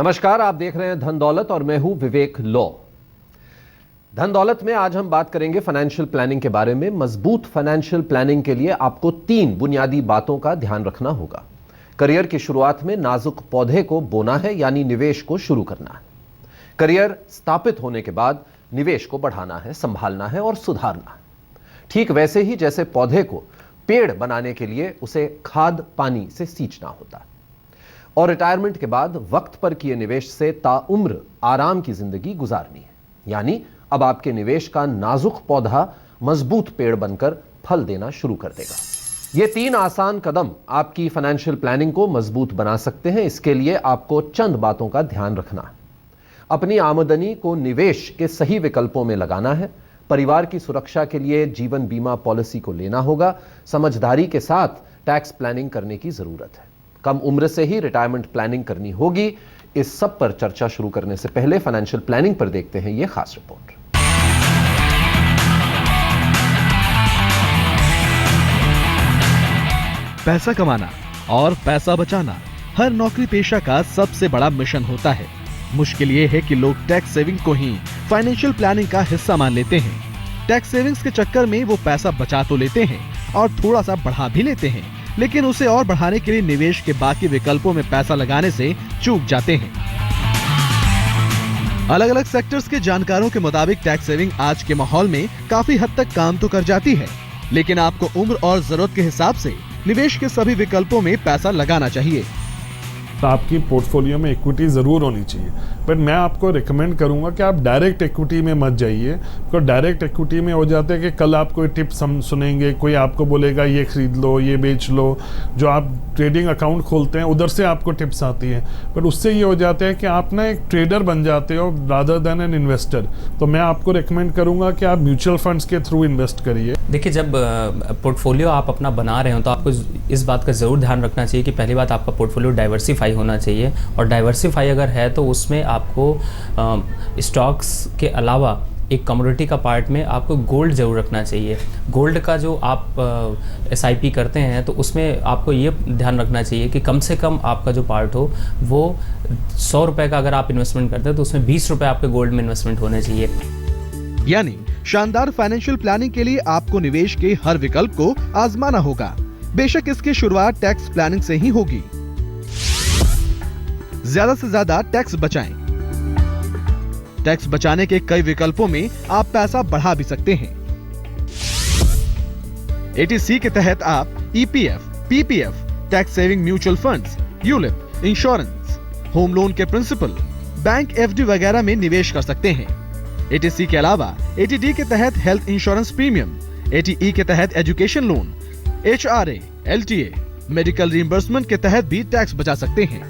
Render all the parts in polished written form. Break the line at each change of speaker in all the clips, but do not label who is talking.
नमस्कार, आप देख रहे हैं धन दौलत और मैं हूं विवेक लॉ। धन दौलत में आज हम बात करेंगे फाइनेंशियल प्लानिंग के बारे में। मजबूत फाइनेंशियल प्लानिंग के लिए आपको 3 बुनियादी बातों का ध्यान रखना होगा। करियर की शुरुआत में नाजुक पौधे को बोना है, यानी निवेश को शुरू करना है। करियर स्थापित होने के बाद निवेश को बढ़ाना है, संभालना है और सुधारना है। ठीक वैसे ही जैसे पौधे को पेड़ बनाने के लिए उसे खाद पानी से सींचना होता है और रिटायरमेंट के बाद वक्त पर किए निवेश से ताउम्र आराम की जिंदगी गुजारनी है। यानी अब आपके निवेश का नाजुक पौधा मजबूत पेड़ बनकर फल देना शुरू कर देगा। ये 3 आसान कदम आपकी फाइनेंशियल प्लानिंग को मजबूत बना सकते हैं। इसके लिए आपको चंद बातों का ध्यान रखना है। अपनी आमदनी को निवेश के सही विकल्पों में लगाना है। परिवार की सुरक्षा के लिए जीवन बीमा पॉलिसी को लेना होगा। समझदारी के साथ टैक्स प्लानिंग करने की जरूरत है। कम उम्र से ही रिटायरमेंट प्लानिंग करनी होगी। इस सब पर चर्चा शुरू करने से पहले फाइनेंशियल प्लानिंग पर देखते हैं ये खास रिपोर्ट।
पैसा कमाना और पैसा बचाना हर नौकरी पेशा का सबसे बड़ा मिशन होता है। मुश्किल ये है कि लोग टैक्स सेविंग को ही फाइनेंशियल प्लानिंग का हिस्सा मान लेते हैं। टैक्स सेविंग्स के चक्कर में वो पैसा बचा तो लेते हैं और थोड़ा सा बढ़ा भी लेते हैं, लेकिन उसे और बढ़ाने के लिए निवेश के बाकी विकल्पों में पैसा लगाने से चूक जाते हैं। अलग अलग सेक्टर्स के जानकारों के मुताबिक टैक्स सेविंग आज के माहौल में काफी हद तक काम तो कर जाती है, लेकिन आपको उम्र और जरूरत के हिसाब से निवेश के सभी विकल्पों में पैसा लगाना चाहिए।
तो आपकी पोर्टफोलियो में इक्विटी ज़रूर होनी चाहिए, बट मैं आपको रिकमेंड करूंगा कि आप डायरेक्ट इक्विटी में मत जाइए। तो डायरेक्ट इक्विटी में हो जाता है कि कल आप कोई टिप्स सुनेंगे, कोई आपको बोलेगा ये खरीद लो, ये बेच लो। जो आप ट्रेडिंग अकाउंट खोलते हैं उधर से आपको टिप्स आती है, बट उससे ये हो जाता है कि आप ना एक ट्रेडर बन जाते हो रादर देन एन इन्वेस्टर। तो मैं आपको रिकमेंड करूँगा कि आप म्यूचुअल फंड्स के थ्रू इन्वेस्ट करिए।
देखिए, जब पोर्टफोलियो आप अपना बना रहे हो तो आपको इस बात का ज़रूर ध्यान रखना चाहिए कि पहली बात आपका पोर्टफोलियो डाइवर्सिफाई होना चाहिए, और डाइवर्सिफाई अगर है तो उसमें आपको स्टॉक्स के अलावा एक कमोडिटी का पार्ट में आपको गोल्ड ज़रूर रखना चाहिए। गोल्ड का जो आप SIP करते हैं तो उसमें आपको ये ध्यान रखना चाहिए कि कम से कम आपका जो पार्ट हो वो 100 रुपये का अगर आप इन्वेस्टमेंट करते हैं तो उसमें 20 रुपये आपके गोल्ड में इन्वेस्टमेंट होने चाहिए।
यानी शानदार फाइनेंशियल प्लानिंग के लिए आपको निवेश के हर विकल्प को आजमाना होगा। बेशक इसकी शुरुआत टैक्स प्लानिंग से ही होगी। ज्यादा से ज्यादा टैक्स बचाएं। टैक्स बचाने के कई विकल्पों में आप पैसा बढ़ा भी सकते हैं। ATC के तहत आप EPF, PPF, tax saving mutual funds, ULIP, insurance, home loan के प्रिंसिपल, बैंक FD वगैरह में निवेश कर सकते हैं। ATC के अलावा ATD के तहत हेल्थ इंश्योरेंस प्रीमियम, ATE के तहत education loan, HRA, LTA, medical reimbursement के तहत भी टैक्स बचा सकते हैं।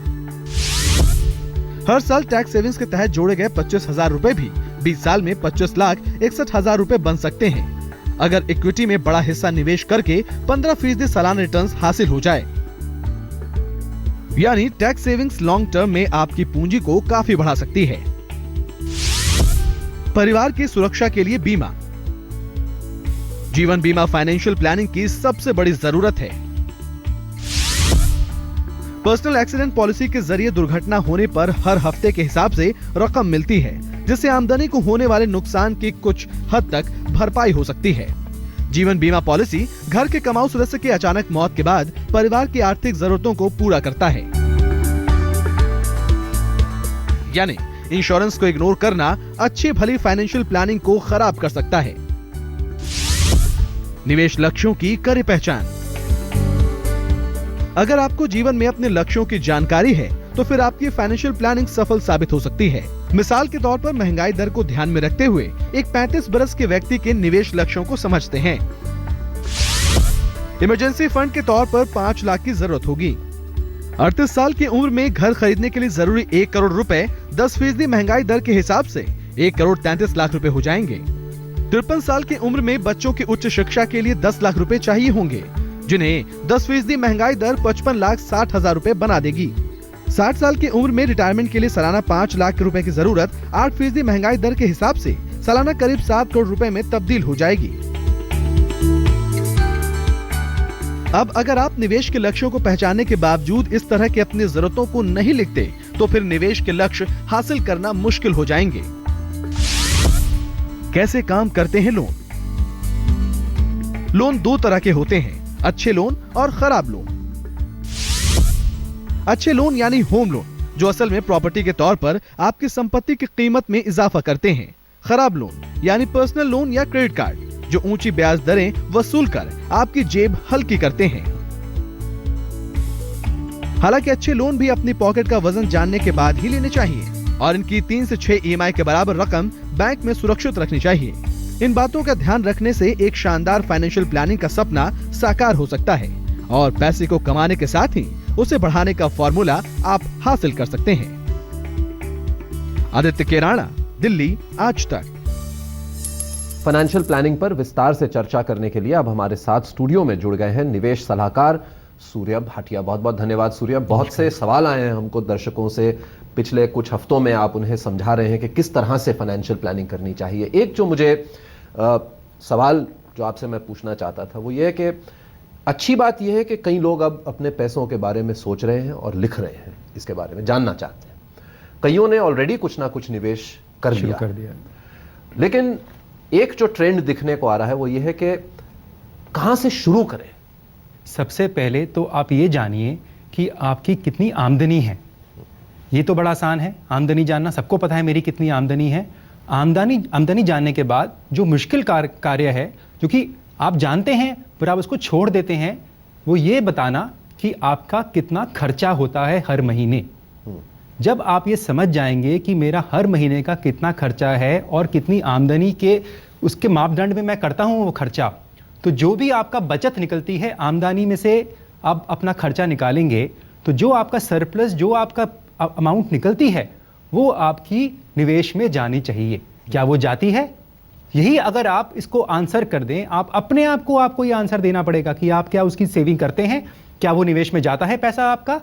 हर साल टैक्स सेविंग्स के तहत जोड़े गए 25,000 रुपए भी 20 साल में 25,61,000 रुपए बन सकते हैं, अगर इक्विटी में बड़ा हिस्सा निवेश करके 15% सालाना रिटर्न्स हासिल हो जाए। यानी टैक्स सेविंग्स लॉन्ग टर्म में आपकी पूंजी को काफी बढ़ा सकती है। परिवार की सुरक्षा के लिए बीमा। जीवन बीमा फाइनेंशियल प्लानिंग की सबसे बड़ी जरूरत है। पर्सनल एक्सीडेंट पॉलिसी के जरिए दुर्घटना होने पर हर हफ्ते के हिसाब से रकम मिलती है, जिससे आमदनी को होने वाले नुकसान की कुछ हद तक भरपाई हो सकती है। जीवन बीमा पॉलिसी घर के कमाऊ सदस्य की अचानक मौत के बाद परिवार की आर्थिक जरूरतों को पूरा करता है। यानी इंश्योरेंस को इग्नोर करना अच्छी भली फाइनेंशियल प्लानिंग को खराब कर सकता है। निवेश लक्ष्यों की करें पहचान। अगर आपको जीवन में अपने लक्ष्यों की जानकारी है तो फिर आपकी फाइनेंशियल प्लानिंग सफल साबित हो सकती है। मिसाल के तौर पर महंगाई दर को ध्यान में रखते हुए एक 35 बरस के व्यक्ति के निवेश लक्ष्यों को समझते हैं। इमरजेंसी फंड के तौर पर 5 लाख की जरूरत होगी। 38 साल की उम्र में घर खरीदने के लिए जरूरी 1 करोड़ रुपए 10% महंगाई दर के हिसाब से 1 करोड़ 33 लाख रुपए हो जाएंगे। 53 साल की उम्र में बच्चों की उच्च शिक्षा के लिए 10 लाख रुपए चाहिए होंगे, जिन्हें 10% महंगाई दर 55,60,000 रुपए बना देगी। 60 साल की उम्र में रिटायरमेंट के लिए सालाना 5 लाख रुपए की जरूरत 8% महंगाई दर के हिसाब से सालाना करीब 7 करोड़ रुपए में तब्दील हो जाएगी। अब अगर आप निवेश के लक्ष्यों को पहचानने के बावजूद इस तरह की अपनी जरूरतों को नहीं लिखते तो फिर निवेश के लक्ष्य हासिल करना मुश्किल हो जाएंगे। कैसे काम करते हैं लोन? लोन दो तरह के होते हैं, अच्छे लोन और खराब लोन। अच्छे लोन यानी होम लोन, जो असल में प्रॉपर्टी के तौर पर आपकी संपत्ति की कीमत में इजाफा करते हैं। खराब लोन यानी पर्सनल लोन या क्रेडिट कार्ड, जो ऊंची ब्याज दरें वसूल कर आपकी जेब हल्की करते हैं। हालांकि अच्छे लोन भी अपनी पॉकेट का वजन जानने के बाद ही लेने चाहिए और इनकी 3 से 6 EMI के बराबर रकम बैंक में सुरक्षित रखनी चाहिए। इन बातों का ध्यान रखने से एक शानदार फाइनेंशियल प्लानिंग का सपना साकार हो सकता है और पैसे को कमाने के साथ ही उसे बढ़ाने का फॉर्मूला आप हासिल कर सकते हैं। आदित्य केराणा, दिल्ली, आज तक।
फाइनेंशियल प्लानिंग पर विस्तार से चर्चा करने के लिए अब हमारे साथ स्टूडियो में जुड़ गए हैं निवेश सलाहकार सूर्य भाटिया। बहुत बहुत धन्यवाद सूर्य। बहुत से सवाल आए हैं हमको दर्शकों से, पिछले कुछ हफ्तों में आप उन्हें समझा रहे हैं कि किस तरह से फाइनेंशियल प्लानिंग करनी चाहिए। एक जो मुझे सवाल जो आपसे मैं पूछना चाहता था वो ये है कि अच्छी बात यह है कि कई लोग अब अपने पैसों के बारे में सोच रहे हैं और लिख रहे हैं, इसके बारे में जानना चाहते हैं। कईयों ने ऑलरेडी कुछ ना कुछ निवेश कर दिया। लेकिन एक जो ट्रेंड दिखने को आ रहा है वो ये है कि कहां से शुरू करें।
सबसे पहले तो आप ये जानिए कि आपकी कितनी आमदनी है। ये तो बड़ा आसान है, आमदनी जानना सबको पता है मेरी कितनी आमदनी है। आमदनी जानने के बाद जो मुश्किल कार्य है, जो कि आप जानते हैं पर आप उसको छोड़ देते हैं, वो ये बताना कि आपका कितना खर्चा होता है हर महीने। जब आप ये समझ जाएंगे कि मेरा हर महीने का कितना खर्चा है और कितनी आमदनी के उसके मापदंड में मैं करता हूँ वो खर्चा, तो जो भी आपका बचत निकलती है आमदनी में से आप अपना खर्चा निकालेंगे, तो जो आपका सरप्लस, जो आपका अमाउंट निकलती है वो आपकी निवेश में जानी चाहिए। क्या वो जाती है? यही अगर आप इसको आंसर कर दें, आप अपने आप को आपको ये आंसर देना पड़ेगा कि आप क्या उसकी सेविंग करते हैं, क्या वो निवेश में जाता है पैसा आपका।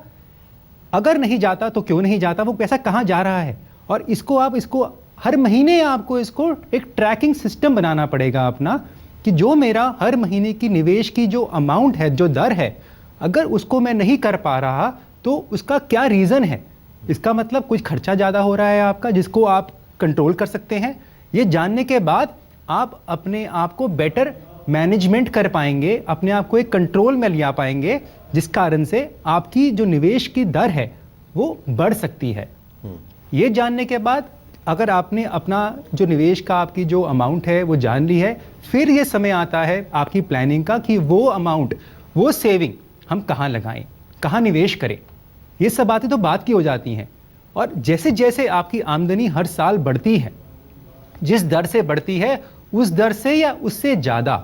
अगर नहीं जाता तो क्यों नहीं जाता, वो पैसा कहाँ जा रहा है, और इसको हर महीने आपको इसको एक ट्रैकिंग सिस्टम बनाना पड़ेगा अपना, कि जो मेरा हर महीने की निवेश की जो अमाउंट है, जो दर है, अगर उसको मैं नहीं कर पा रहा तो उसका क्या रीज़न है। इसका मतलब कुछ खर्चा ज़्यादा हो रहा है आपका, जिसको आप कंट्रोल कर सकते हैं। ये जानने के बाद आप अपने आप को बेटर मैनेजमेंट कर पाएंगे, अपने आप को एक कंट्रोल में ले आ पाएंगे, जिस कारण से आपकी जो निवेश की दर है वो बढ़ सकती है। ये जानने के बाद अगर आपने अपना जो निवेश का आपकी जो अमाउंट है वो जान ली है, फिर ये समय आता है आपकी प्लानिंग का कि वो अमाउंट, वो सेविंग हम कहाँ लगाएं, कहाँ निवेश करें। ये सब बातें तो बात की हो जाती हैं। और जैसे जैसे आपकी आमदनी हर साल बढ़ती है, जिस दर से बढ़ती है उस दर से या उससे ज़्यादा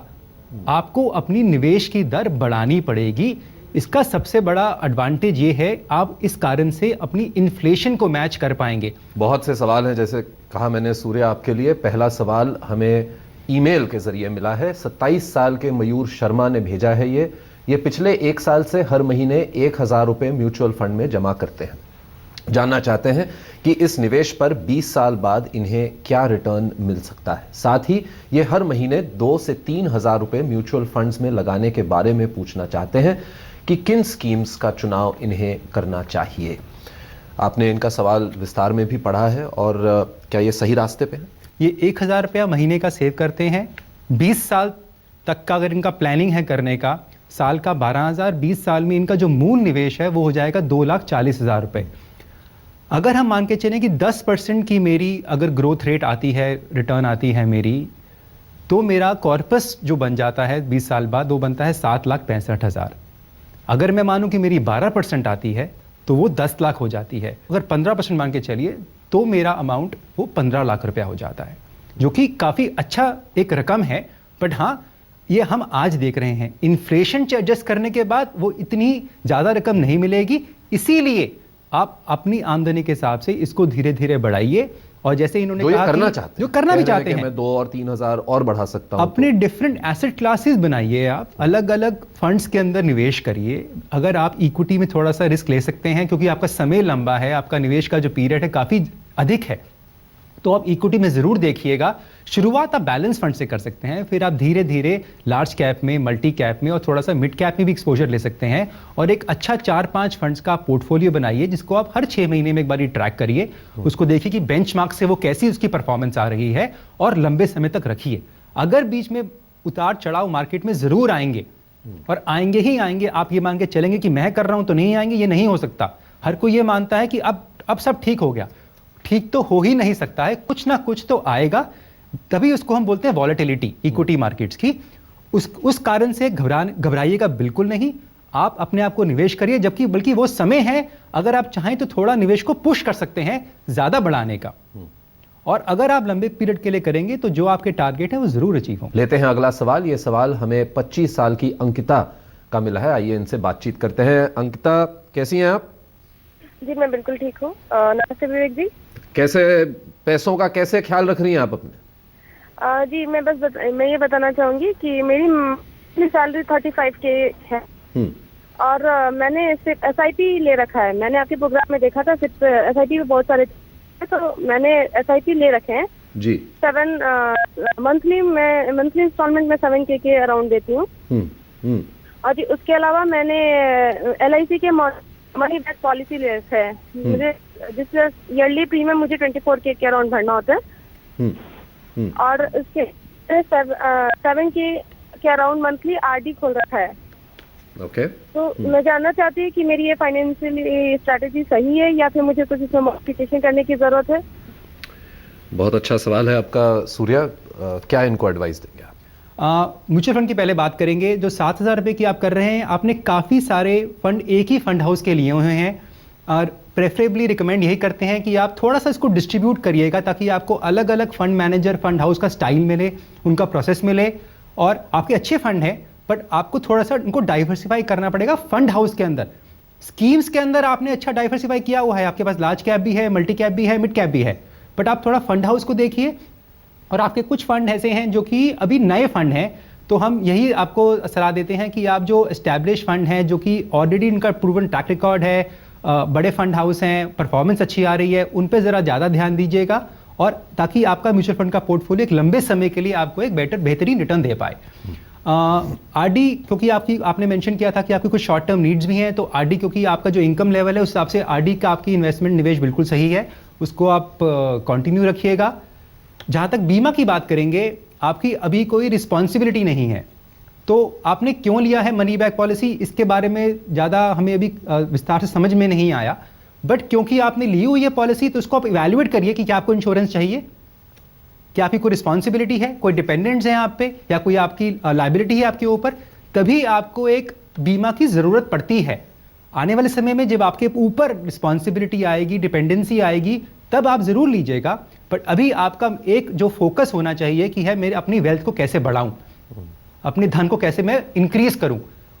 आपको अपनी निवेश की दर बढ़ानी पड़ेगी। इसका सबसे बड़ा एडवांटेज ये है, आप इस कारण से अपनी इन्फ्लेशन को मैच कर पाएंगे।
बहुत से सवाल हैं, जैसे कहा मैंने सूर्य आपके लिए। पहला सवाल हमें ईमेल के जरिए मिला है, 27 साल के मयूर शर्मा ने भेजा है। ये पिछले 1 साल से हर महीने 1000 रुपये म्यूचुअल फंड में जमा करते हैं। जानना चाहते हैं कि इस निवेश पर 20 साल बाद इन्हें क्या रिटर्न मिल सकता है। साथ ही ये हर महीने 2 से 3 हजार रुपये म्यूचुअल फंड्स में लगाने के बारे में पूछना चाहते हैं कि किन स्कीम्स का चुनाव इन्हें करना चाहिए। आपने इनका सवाल विस्तार में भी पढ़ा है, और क्या ये सही रास्ते पे है?
ये 1000 रुपया महीने का सेव करते हैं, 20 साल तक का अगर इनका प्लानिंग है करने का, साल का 12,000, 20 साल में इनका जो मूल निवेश है वो हो जाएगा 2,40,000 रुपये। अगर हम मान के चलें कि 10% की मेरी अगर ग्रोथ रेट आती है, रिटर्न आती है मेरी, तो मेरा कॉर्पस जो बन जाता है 20 साल बाद वो बनता है 7,65,000। अगर मैं मानूं कि मेरी 12% आती है तो वो 10 लाख हो जाती है। अगर 15% मान के चलिए तो मेरा अमाउंट वो 15 लाख रुपया हो जाता है, जो कि काफ़ी अच्छा एक रकम है। बट हाँ, ये हम आज देख रहे हैं इन्फ्लेशन से एडजस्ट करने के बाद वो इतनी ज़्यादा रकम नहीं मिलेगी। इसीलिए आप अपनी आमदनी के हिसाब से इसको धीरे धीरे बढ़ाइए। और जैसे इन्होंने कहा
करना
कि
चाहते
जो करना भी चाहते हैं,
मैं 2 और 3 हजार और बढ़ा सकता हूं,
अपने डिफरेंट एसेट क्लासेस बनाइए, आप अलग अलग फंड्स के अंदर निवेश करिए। अगर आप इक्विटी में थोड़ा सा रिस्क ले सकते हैं क्योंकि आपका समय लंबा है, आपका निवेश का जो पीरियड है काफ़ी अधिक है, तो आप इक्विटी में ज़रूर देखिएगा। शुरुआत आप बैलेंस फंड से कर सकते हैं, फिर आप धीरे धीरे लार्ज कैप में, मल्टी कैप में और थोड़ा सा मिड कैप में भी एक्सपोजर ले सकते हैं। और एक अच्छा 4-5 फंड्स का पोर्टफोलियो बनाइए जिसको आप हर 6 महीने में एक बार ट्रैक करिए, उसको देखिए कि बेंचमार्क से वो कैसी उसकी परफॉर्मेंस आ रही है और लंबे समय तक रखिए। अगर बीच में उतार चढ़ाव मार्केट में ज़रूर आएंगे और आएंगे ही आएंगे, आप ये मान के चलेंगे कि मैं कर रहा हूं तो नहीं आएंगे, ये नहीं हो सकता। हर कोई ये मानता है कि अब सब ठीक हो गया। ठीक तो हो ही नहीं सकता है, कुछ ना कुछ तो आएगा, तभी उसको हम बोलते हैं वॉलेटिलिटी इक्विटी मार्केट्स की। उस कारण से घबराइएगा बिल्कुल नहीं। आप अपने आप को निवेश करिए, जबकि बल्कि वो समय है अगर आप चाहें तो थोड़ा निवेश को पुश कर सकते हैं ज्यादा बढ़ाने का। और अगर आप लंबे पीरियड के लिए करेंगे तो जो आपके टारगेट है वो जरूर अचीव होंगे।
लेते हैं अगला सवाल। ये सवाल हमें 25 साल की अंकिता का मिला है। आइए इनसे बातचीत करते हैं। अंकिता, कैसी हैं आप?
जी मैं बिल्कुल ठीक हूँ। नमस्ते विवेक जी।
कैसे पैसों का कैसे ख्याल रख रही हैं आप अपने?
जी मैं ये बताना चाहूंगी कि मेरी सैलरी 35K है और मैंने सिर्फ SIP ले रखा है। मैंने आपके प्रोग्राम में देखा था, सिर्फ SIP में बहुत सारे, तो मैंने SIP ले रखे हैं
जी।
7 मंथली इंस्टॉलमेंट में 7K के अराउंड देती हूँ। और जी उसके अलावा मैंने LIC के मनी बैक पॉलिसी ले रखा है मुझे, जिससे ईयरली प्रीमियम मुझे 24K के अराउंड भरना होता है। और उसके 7K के अराउंड मंथली RD खोल रखा है।
ओके।
तो मैं जानना चाहती हूँ कि मेरी ये फाइनेंशियल स्ट्रैटेजी सही है या फिर मुझे कुछ इसमें मॉडिफिकेशन करने की जरूरत है?
बहुत अच्छा सवाल है आपका सूर्या। क्या इनको एडवाइस देंगे आप?
म्यूचुअल फंड की पहले बात करेंगे। जो 7,000 रुपये की आप कर रहे हैं, आपने काफ़ी सारे फंड एक ही फंड हाउस के लिए हुए हैं और प्रेफरेबली रिकमेंड यही करते हैं कि आप थोड़ा सा इसको डिस्ट्रीब्यूट करिएगा ताकि आपको अलग अलग फंड मैनेजर, फंड हाउस का स्टाइल मिले, उनका प्रोसेस मिले। और आपके अच्छे फंड हैं बट आपको थोड़ा सा उनको डाइवर्सिफाई करना पड़ेगा फंड हाउस के अंदर। स्कीम्स के अंदर आपने अच्छा डाइवर्सिफाई किया हुआ है, आपके पास लार्ज कैप भी है, मल्टी कैप भी है, मिड कैप भी है, बट आप थोड़ा फंड हाउस को देखिए। और आपके कुछ फंड ऐसे हैं जो कि अभी नए फंड हैं, तो हम यही आपको सलाह देते हैं कि आप जो एस्टैब्लिश फंड हैं, जो कि ऑलरेडी इनका प्रूवन ट्रैक रिकॉर्ड है, बड़े फंड हाउस हैं, परफॉर्मेंस अच्छी आ रही है, उन पे ज़रा ज़्यादा ध्यान दीजिएगा, और ताकि आपका म्यूचुअल फंड का पोर्टफोलियो एक लंबे समय के लिए आपको एक बेहतरीन रिटर्न दे पाए। RD, क्योंकि आपने मेंशन किया था कि आपकी कुछ शॉर्ट टर्म नीड्स भी हैं, तो RD क्योंकि आपका जो इनकम लेवल है उस हिसाब से RD का आपकी इन्वेस्टमेंट निवेश बिल्कुल सही है, उसको आप कंटिन्यू रखिएगा। जहाँ तक बीमा की बात करेंगे, आपकी अभी कोई रिस्पॉन्सिबिलिटी नहीं है, तो आपने क्यों लिया है मनी बैक पॉलिसी, इसके बारे में ज़्यादा हमें अभी विस्तार से समझ में नहीं आया। बट क्योंकि आपने ली हुई है पॉलिसी, तो उसको आप इवैल्यूएट करिए कि क्या आपको इंश्योरेंस चाहिए, क्या आपकी कोई रिस्पॉन्सिबिलिटी है, कोई डिपेंडेंट्स हैं आप पे, या कोई आपकी लायबिलिटी है आपके ऊपर, तभी आपको एक बीमा की ज़रूरत पड़ती है। आने वाले समय में जब आपके ऊपर रिस्पॉन्सिबिलिटी आएगी, डिपेंडेंसी आएगी, तब आप ज़रूर लीजिएगा। बट अभी आपका एक जो फोकस होना चाहिए कि है मेरे अपनी वेल्थ को कैसे बढ़ाऊं, अपने धन को कैसे मैं इंक्रीज करूं,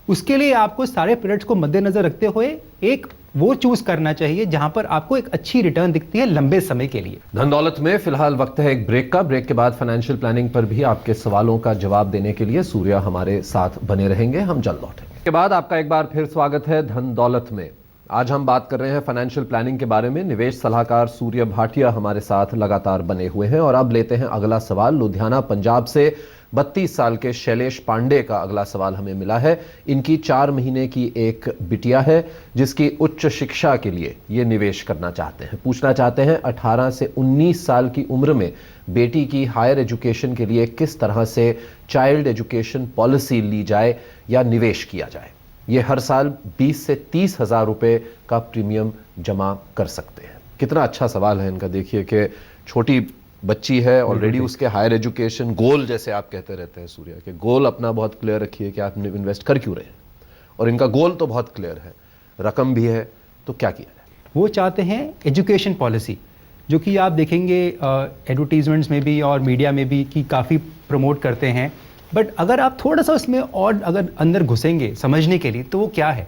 उसके लिए आपको सारे पीरियड्स को मद्देनजर रखते हुए एक वो चूज करना चाहिए जहां पर आपको एक अच्छी रिटर्न दिखती है लंबे समय के लिए।
धन दौलत में फिलहाल वक्त है एक ब्रेक का। ब्रेक के बाद फाइनेंशियल प्लानिंग पर भी आपके सवालों का जवाब देने के लिए सूर्या हमारे साथ बने रहेंगे। हम जल्द लौटेंगे। के बाद आपका एक बार फिर स्वागत है धन दौलत में। आज हम बात कर रहे हैं फाइनेंशियल प्लानिंग के बारे में। निवेश सलाहकार सूर्य भाटिया हमारे साथ लगातार बने हुए हैं और अब लेते हैं अगला सवाल। लुधियाना पंजाब से 32 साल के शैलेश पांडे का अगला सवाल हमें मिला है। इनकी 4 महीने की एक बिटिया है जिसकी उच्च शिक्षा के लिए ये निवेश करना चाहते हैं। पूछना चाहते हैं 18 से 19 साल की उम्र में बेटी की हायर एजुकेशन के लिए किस तरह से चाइल्ड एजुकेशन पॉलिसी ली जाए या निवेश किया जाए। ये हर साल 20 से 30 हज़ार रुपए का प्रीमियम जमा कर सकते हैं। कितना अच्छा सवाल है इनका। देखिए कि छोटी बच्ची है ऑलरेडी, उसके हायर एजुकेशन गोल, जैसे आप कहते रहते हैं सूर्या, के गोल अपना बहुत क्लियर रखिए कि आप इन्वेस्ट कर क्यों रहे हैं, और इनका गोल तो बहुत क्लियर है, रकम भी है, तो क्या किया जाए।
वो चाहते हैं एजुकेशन पॉलिसी, जो कि आप देखेंगे एडवर्टीजमेंट्स में भी और मीडिया में भी कि काफ़ी प्रमोट करते हैं। बट अगर आप थोड़ा सा उसमें और अगर अंदर घुसेंगे समझने के लिए, तो वो क्या है,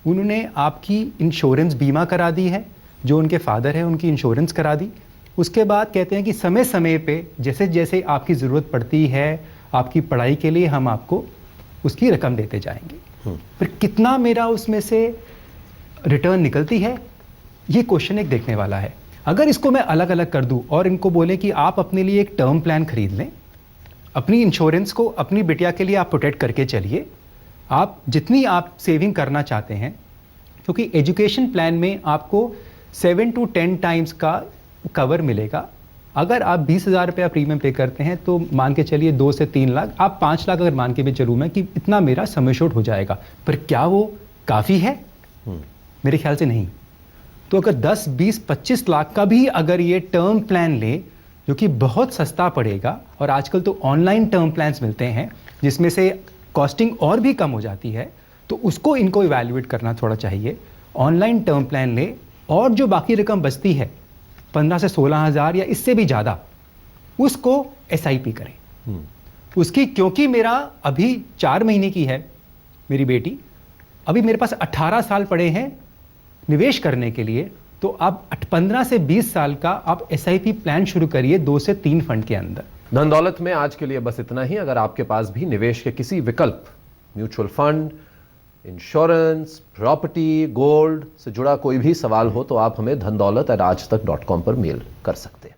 उन्होंने आपकी इंश्योरेंस बीमा करा दी है, जो उनके फादर है उनकी इंश्योरेंस करा दी। उसके बाद कहते हैं कि समय समय पे जैसे जैसे आपकी ज़रूरत पड़ती है आपकी पढ़ाई के लिए, हम आपको उसकी रकम देते जाएंगे। फिर कितना मेरा उसमें से रिटर्न निकलती है, ये क्वेश्चन एक देखने वाला है। अगर इसको मैं अलग अलग कर दूं और इनको बोले कि आप अपने लिए एक टर्म प्लान खरीद लें, अपनी इंश्योरेंस को अपनी बिटिया के लिए आप प्रोटेक्ट करके चलिए, आप जितनी आप सेविंग करना चाहते हैं, क्योंकि एजुकेशन प्लान में आपको 7 to 10 टाइम्स का कवर मिलेगा। अगर आप 20,000 रुपया प्रीमियम पे करते हैं तो मान के चलिए 2 से 3 लाख, आप 5 लाख अगर मान के भी चलूँ मैं कि इतना मेरा सम एश्योर्ड हो जाएगा, पर क्या वो काफ़ी है? मेरे ख्याल से नहीं। तो अगर 10, 20, 25 लाख का भी अगर ये टर्म प्लान ले, जो कि बहुत सस्ता पड़ेगा, और आजकल तो ऑनलाइन टर्म प्लान्स मिलते हैं जिसमें से कॉस्टिंग और भी कम हो जाती है, तो उसको इनको इवैल्यूएट करना थोड़ा चाहिए। ऑनलाइन टर्म प्लान ले और जो बाकी रकम बचती है 15 से 16,000 या इससे भी ज़्यादा, उसको SIP करें उसकी, क्योंकि मेरा अभी 4 महीने की है मेरी बेटी, अभी मेरे पास 18 साल पड़े हैं निवेश करने के लिए, तो आप 15 से 20 साल का आप SIP प्लान शुरू करिए 2 से 3 फंड के अंदर।
धन दौलत में आज के लिए बस इतना ही। अगर आपके पास भी निवेश के किसी विकल्प, mutual fund, insurance, property, gold से जुड़ा कोई भी सवाल हो तो आप हमें dhandaulat@aajtak.com पर मेल कर सकते हैं।